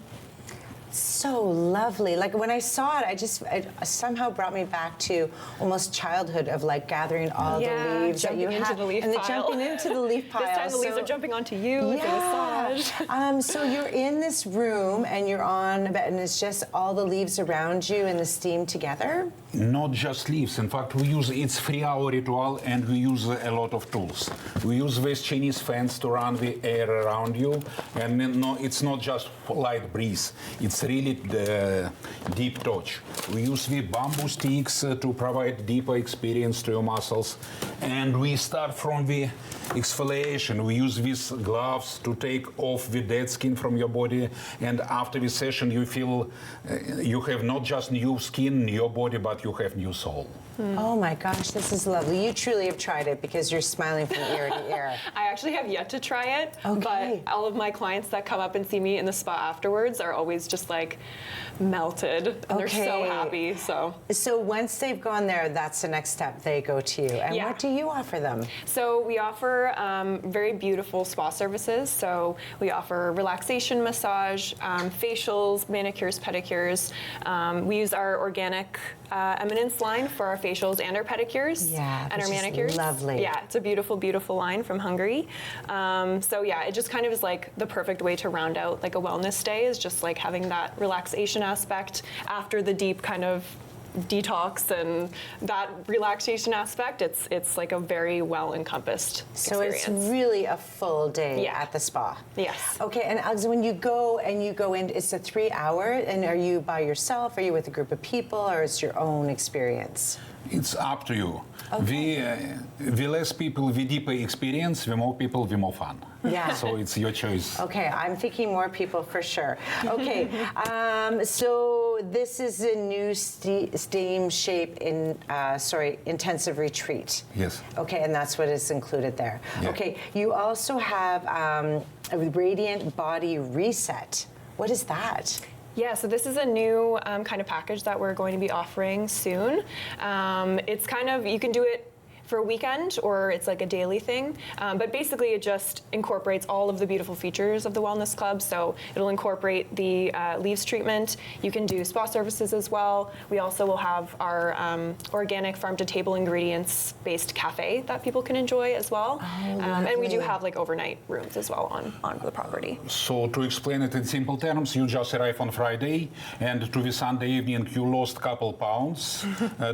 So lovely. Like when I saw it, it somehow brought me back to almost childhood of like gathering all the leaves that you into had, the leaf and pile. jumping into the leaf pile. This time the leaves are jumping onto you with a massage. So you're in this room and you're on a bed, and it's just all the leaves around you and the steam together? Not just leaves. In fact, it's 3-hour ritual, and we use a lot of tools. We use these Chinese fans to run the air around you, and it's not just light breeze. It's really the deep touch. We use the bamboo sticks to provide deeper experience to your muscles, and we start from the exfoliation. We use these gloves to take off the dead skin from your body, and after the session you feel you have not just new skin in your body, but you have new soul. Oh my gosh, this is lovely. You truly have tried it because you're smiling from ear to ear. I actually have yet to try it, but all of my clients that come up and see me in the spa afterwards are always just like melted, and they're so happy. So once they've gone there, that's the next step. They go to you. And what do you offer them? So we offer very beautiful spa services. So we offer relaxation massage, facials, manicures, pedicures. We use our organic Eminence line for our facials and our pedicures and our manicures. Lovely. Yeah, it's a beautiful, beautiful line from Hungary. It just kind of is like the perfect way to round out like a wellness day, is just like having that relaxation aspect after the deep kind of detox and that relaxation aspect. It's like a very well encompassed experience. So it's really a full day at the spa. Yes. Okay, and Alex, when you go in, it's a 3-hour, and are you by yourself? Are you with a group of people, or it's your own experience? It's up to you. The less people, the deeper experience, the more people, the more fun. Yeah. So it's your choice. Okay, I'm thinking more people for sure. Okay, so this is a new STEAM shape intensive retreat. Yes. Okay, and that's what is included there. Yeah. Okay, you also have a Radiant Body Reset. What is that? Yeah, so this is a new kind of package that we're going to be offering soon. It's kind of, you can do it for a weekend or it's like a daily thing, but basically it just incorporates all of the beautiful features of the Wellness Club. So it'll incorporate the leaves treatment. You can do spa services as well. We also will have our organic farm-to-table ingredients-based cafe that people can enjoy as well. And we do have like overnight rooms as well on the property. So to explain it in simple terms, you just arrive on Friday, and to the Sunday evening you lost couple pounds,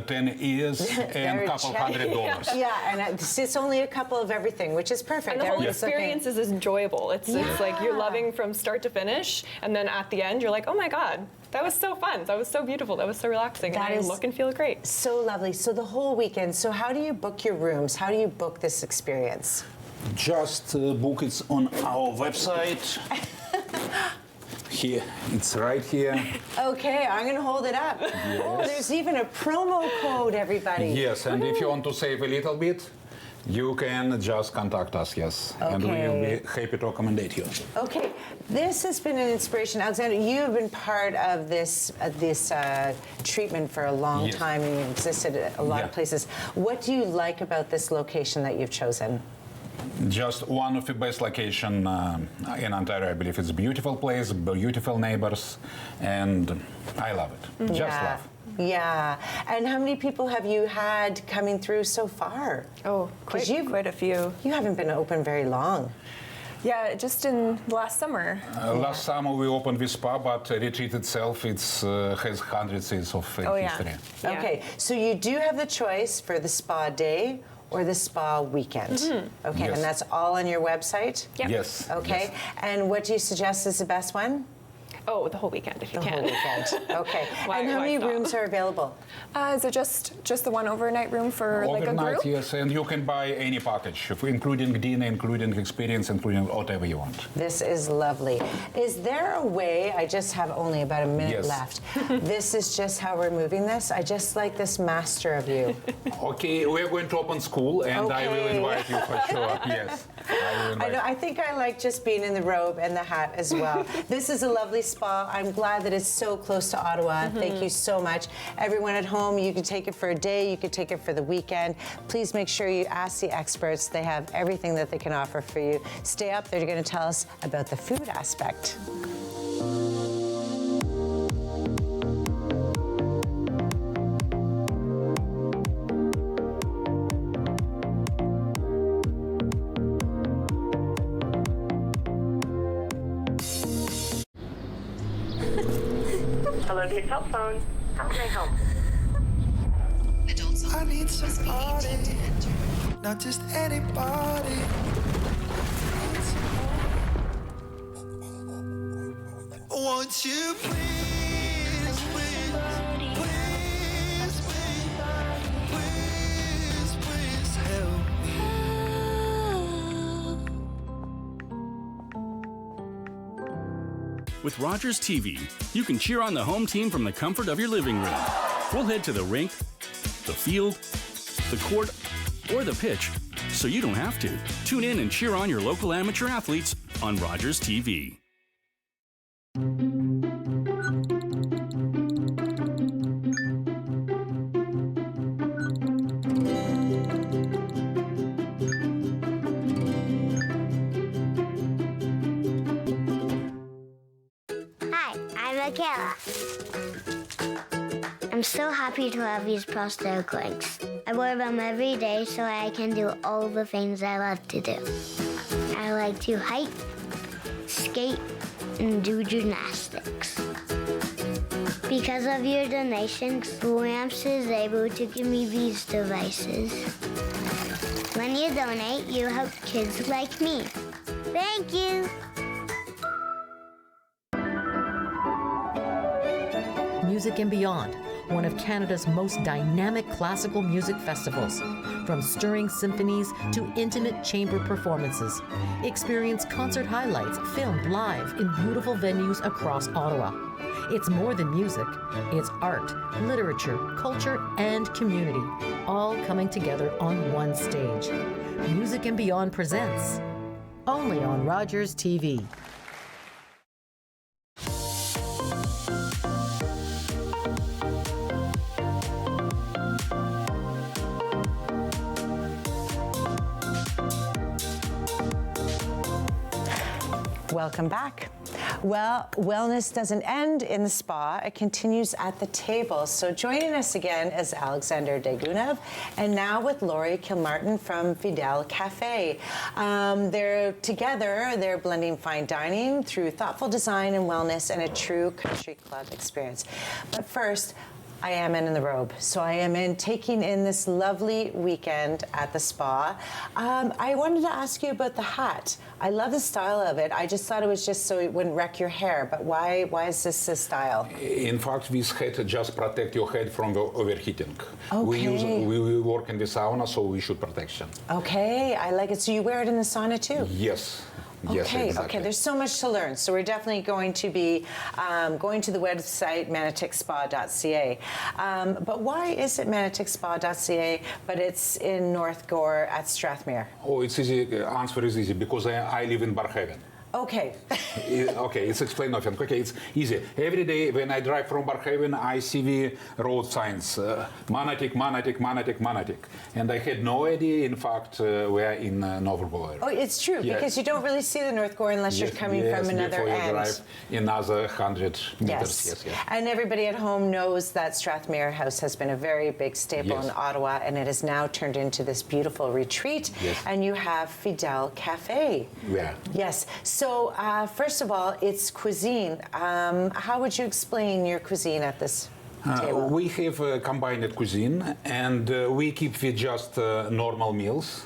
10 years, and couple $100. Yeah, and it's only a couple of everything, which is perfect. And the whole experience is enjoyable. It's like you're loving from start to finish, and then at the end you're like, oh my God, that was so fun. That was so beautiful. That was so relaxing. And I look and feel great. So lovely. So the whole weekend. So how do you book your rooms? How do you book this experience? Just book it on our website. Here, it's right here. Okay, I'm going to hold it up. Yes. Oh, there's even a promo code, everybody. Yes, and if you want to save a little bit, you can just contact us, yes. Okay. And we will be happy to accommodate you. Okay, this has been an inspiration. Alexander, you have been part of this treatment for a long time, and you've existed at a lot of places. What do you like about this location that you've chosen? Just one of the best location in Ontario. I believe it's a beautiful place, beautiful neighbors, and I love it. Just love. Yeah. And how many people have you had coming through so far? Oh, quite a few. You haven't been open very long. Yeah, just in last summer. Last summer we opened this spa, but the retreat itself has hundreds of history. Yeah. Okay, so you do have the choice for the spa day or the spa weekend. Okay, Yes. and that's all on your website? Yep. Yes. Okay, Yes. and what do you suggest is the best one? Oh, the whole weekend if you The can. whole weekend. Okay. Why- And how why many stop? rooms are available? Is it just the one overnight room for like a Overnight, group? yes, and you can buy any package, including dinner, including experience, including whatever you want. This is lovely. Is there a way, I just have only about a minute Yes. left. This is just how we're moving this. I just like this master of you. Okay, we're going to open school, and I will Okay. invite you for sure. Yes, I will invite I think I like just being in the robe and the hat as well. This is a lovely spa. I'm glad that it's so close to Ottawa. Thank you so much. Everyone at home, you can take it for a day, you can take it for the weekend. Please make sure you ask the experts. They have everything that they can offer for you. Stay up, they're going to tell us about the food aspect. Hello to your cell phone. How can I help? I need somebody, not just anybody. Won't you please, please, please, please, please help me? With Rogers TV, you can cheer on the home team from the comfort of your living room. We'll head to the rink, the field, the court, or the pitch, so you don't have to. Tune in and cheer on your local amateur athletes on Rogers TV. Hi, I'm Michaela. I'm so happy to have these prosthetic legs. I wear them every day so I can do all the things I love to do. I like to hike, skate, and do gymnastics. Because of your donations, Ramps is able to give me these devices. When you donate, you help kids like me. Thank you. Music and beyond. one of Canada's most dynamic classical music festivals. From stirring symphonies to intimate chamber performances. Experience concert highlights filmed live in beautiful venues across Ottawa. It's more than music. It's art, literature, culture, and community, all coming together on one stage. Music and Beyond presents, only on Rogers TV. Welcome back. Well, wellness doesn't end in the spa. It continues at the table. So joining us again is Alexander Degunov, and now with Laurie Kilmartin from Fidel Cafe. They're together, they're blending fine dining through thoughtful design and wellness and a true country club experience. But first, I am in the robe, so I am taking in this lovely weekend at the spa. I wanted to ask you about the hat. I love the style of it. I just thought it was just so it wouldn't wreck your hair, but why is this the style? In fact, this hat just protect your head from the overheating. Okay. We work in the sauna, so we should protection. Okay, I like it. So you wear it in the sauna too? Yes. Okay, yes, exactly. Okay, there's so much to learn. So we're definitely going to be going to the website maniticspa.ca. But why is it maniticspa.ca, but it's in North Gore at Strathmere? Oh, it's easy. Answer is easy because I live in Barhaven. Okay. Okay, it's explain nothing. Okay, it's easy. Every day when I drive from Barhaven, I see the road signs, Manatic, Manatic, Manatic, Manatic. And I had no idea, in fact, we're in Novorbolo. Oh, it's true, yes. Because you don't really see the North Gore unless you're coming from another before you end. Drive another 100 meters. Yes. And everybody at home knows that Strathmere House has been a very big staple in Ottawa, and it has now turned into this beautiful retreat. Yes. And you have Fidel Cafe. Yeah. Yes. So, first of all, it's cuisine. How would you explain your cuisine at this table? We have combined cuisine, and we keep with just normal meals.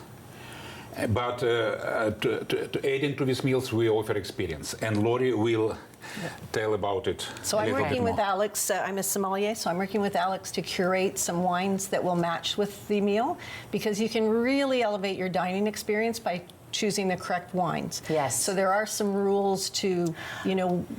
But to add into these meals, we offer experience. And Laurie will tell about it. So I'm working with Alex. I'm a sommelier, so I'm working with Alex to curate some wines that will match with the meal, because you can really elevate your dining experience by choosing the correct wines. Yes. So there are some rules to,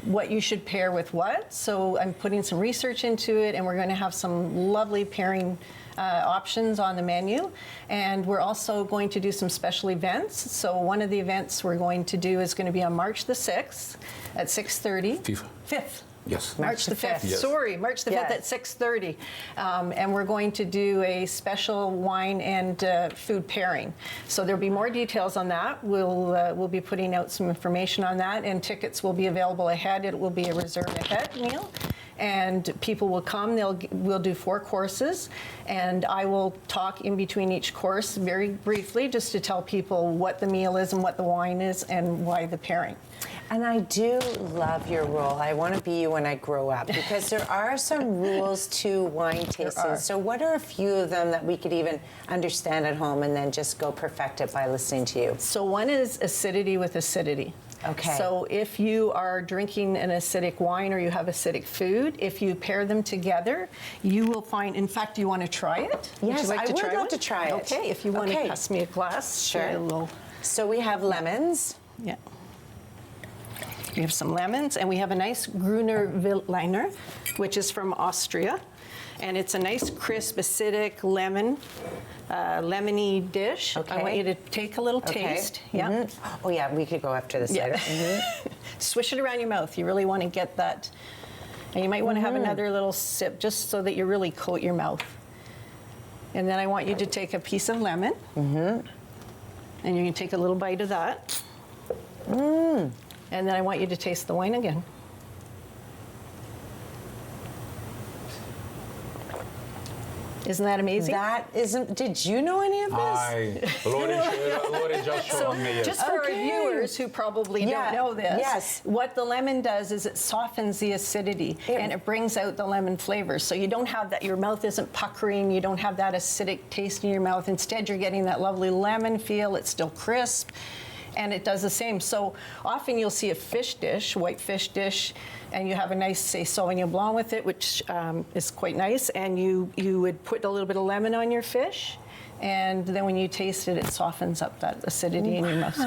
what you should pair with what. So I'm putting some research into it, and we're going to have some lovely pairing options on the menu. And we're also going to do some special events. So one of the events we're going to do is going to be on March the 6th at 6:30. 5th. Yes. March the 5th. Yes. Sorry, March the 5th at 6:30. And we're going to do a special wine and food pairing. So there'll be more details on that. We'll be putting out some information on that, and tickets will be available ahead. It will be a reserve ahead meal. And people will come. We'll do 4 courses, and I will talk in between each course very briefly, just to tell people what the meal is and what the wine is and why the pairing. And I do love your role. I want to be you when I grow up, because there are some rules to wine tasting. So what are a few of them that we could even understand at home and then just go perfect it by listening to you? So one is acidity with acidity. Okay. So if you are drinking an acidic wine or you have acidic food, if you pair them together, you will find, in fact, do you want to try it? Yes, I would love to try it. Okay, if you want to pass me a glass. Sure. So we have lemons. Yeah. We have some lemons, and we have a nice Gruner Veltliner, which is from Austria. And it's a nice, crisp, acidic lemon, lemony dish. Okay. I want you to take a little taste. Yeah. Mm-hmm. Oh, yeah, we could go after this later. Mm-hmm. Swish it around your mouth. You really want to get that. And you might want to have another little sip, just so that you really coat your mouth. And then I want you to take a piece of lemon. Mm-hmm. And you can take a little bite of that. Mmm. And then I want you to taste the wine again. Isn't that amazing? That isn't. Did you know any of this? Laurie just showed me. Yes. Just for our viewers who probably don't know this, what the lemon does is it softens the acidity and it brings out the lemon flavor. So you don't have that, your mouth isn't puckering, you don't have that acidic taste in your mouth. Instead, you're getting that lovely lemon feel. It's still crisp. and it does the same. So often you'll see a fish dish, white fish dish, and you have a nice, say, Sauvignon Blanc with it, which is quite nice, and you would put a little bit of lemon on your fish, and then when you taste it, it softens up that acidity in your mouth.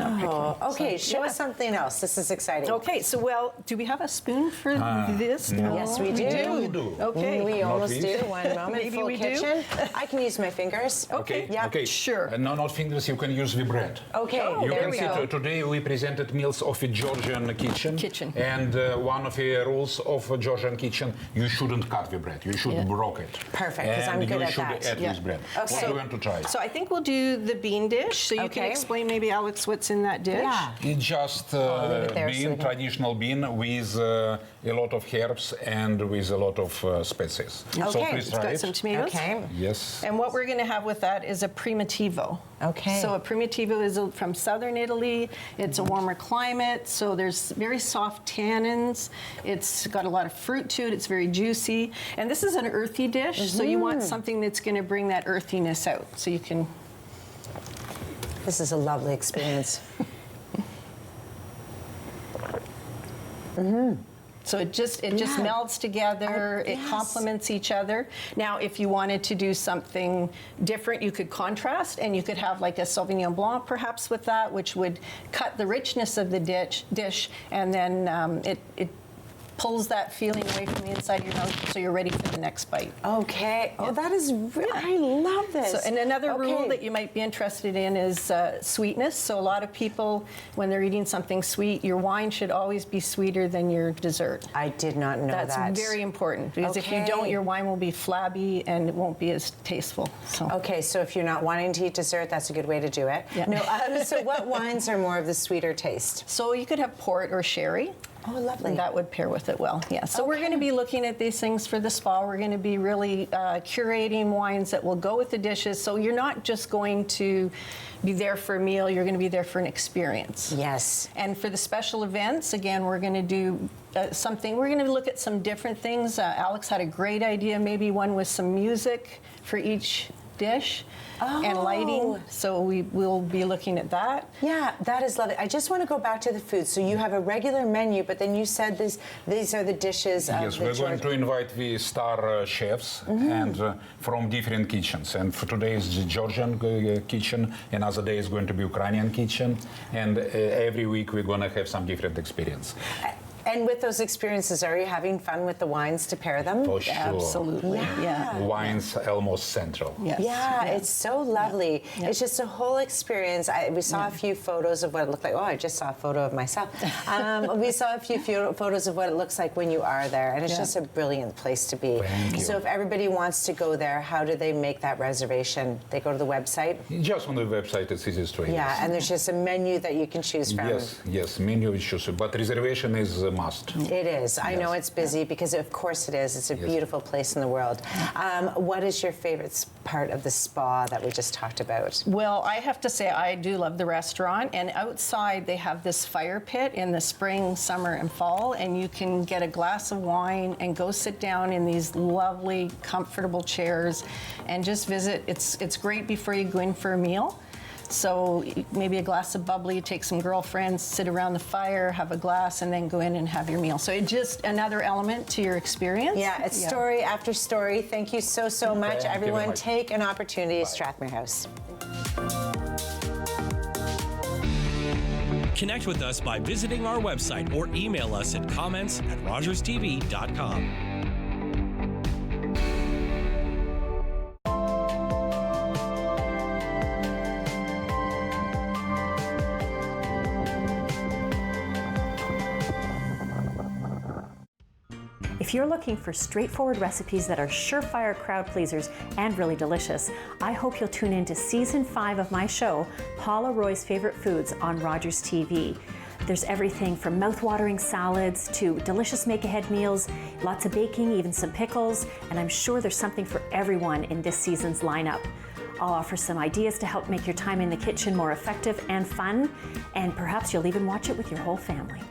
Okay, show us something else. This is exciting. Okay, so well, do we have a spoon for this? No. Yes, we do. Okay. We almost do. One moment. Maybe Full we kitchen. I can use my fingers. Yeah. Okay. Sure. No, not fingers. You can use the bread. Okay. You there can we see go. today we presented meals of a Georgian kitchen. And one of the rules of a Georgian kitchen, you shouldn't cut the bread. You should broke it. Perfect, because I'm good at that. And you should add this bread. Okay. What do you want to try? So I think we'll do the bean dish. So you can explain maybe, Alex, what's in that dish? Yeah. It's just traditional bean with a lot of herbs and with a lot of species. Okay, So please it's try got it. some tomatoes. Okay. Yes. And what we're going to have with that is a primitivo. Okay. So a primitivo is from southern Italy. It's a warmer climate, so there's very soft tannins. It's got a lot of fruit to it. It's very juicy. And this is an earthy dish, so you want something that's going to bring that earthiness out. So you can... This is a lovely experience. So it just melds together. It complements each other. Now, if you wanted to do something different, you could contrast, and you could have like a Sauvignon Blanc perhaps with that, which would cut the richness of the dish, and then it pulls that feeling away from the inside of your mouth, so you're ready for the next bite. Okay. Oh, that is I love this. So, and another rule that you might be interested in is sweetness. So a lot of people, when they're eating something sweet, your wine should always be sweeter than your dessert. I did not know that. That's very important, because if you don't, your wine will be flabby and it won't be as tasteful. So. Okay, so if you're not wanting to eat dessert, that's a good way to do it. Yeah. No, so what wines are more of the sweeter taste? So you could have port or sherry. Oh, lovely. And that would pair with it well, yeah. So we're going to be looking at these things for the spa. We're going to be really curating wines that will go with the dishes. So you're not just going to be there for a meal, you're going to be there for an experience. Yes. And for the special events, again, we're going to do we're going to look at some different things. Alex had a great idea, maybe one with some music for each dish. And lighting, so we will be looking at that. Yeah, that is lovely. I just want to go back to the food. So you have a regular menu, but then you said these are the dishes of Yes, we're going to invite the star chefs and from different kitchens. And for today is the Georgian kitchen, another day is going to be Ukrainian kitchen, and every week we're going to have some different experience. And with those experiences, are you having fun with the wines to pair them? For sure. Absolutely, yeah. Wine's almost central. Yes. Yeah, it's so lovely. Yeah. It's just a whole experience. We saw a few photos of what it looked like. Oh, I just saw a photo of myself. We saw a few photos of what it looks like when you are there, and it's just a brilliant place to be. Thank you. So if everybody wants to go there, how do they make that reservation? They go to the website? Just on the website, it's easy to Yeah, and there's just a menu that you can choose from. Yes, menu is choose, but reservation is a must. It is. I know it's busy because, of course, it is. It's a beautiful place in the world. What is your favorite part of the spa that we just talked about? Well, I have to say I do love the restaurant, and outside they have this fire pit in the spring, summer, and fall, and you can get a glass of wine and go sit down in these lovely, comfortable chairs and just visit. It's great before you go in for a meal. So maybe a glass of bubbly, take some girlfriends, sit around the fire, have a glass, and then go in and have your meal. So it's just another element to your experience. Yeah, it's story after story. Thank you so much. Thank Everyone, you. take an opportunity at Strathmere House. Connect with us by visiting our website or email us at comments@rogerstv.com. If you're looking for straightforward recipes that are surefire crowd pleasers and really delicious, I hope you'll tune in to Season 5 of my show, Paula Roy's Favorite Foods on Rogers TV. There's everything from mouth-watering salads to delicious make-ahead meals, lots of baking, even some pickles, and I'm sure there's something for everyone in this season's lineup. I'll offer some ideas to help make your time in the kitchen more effective and fun, and perhaps you'll even watch it with your whole family.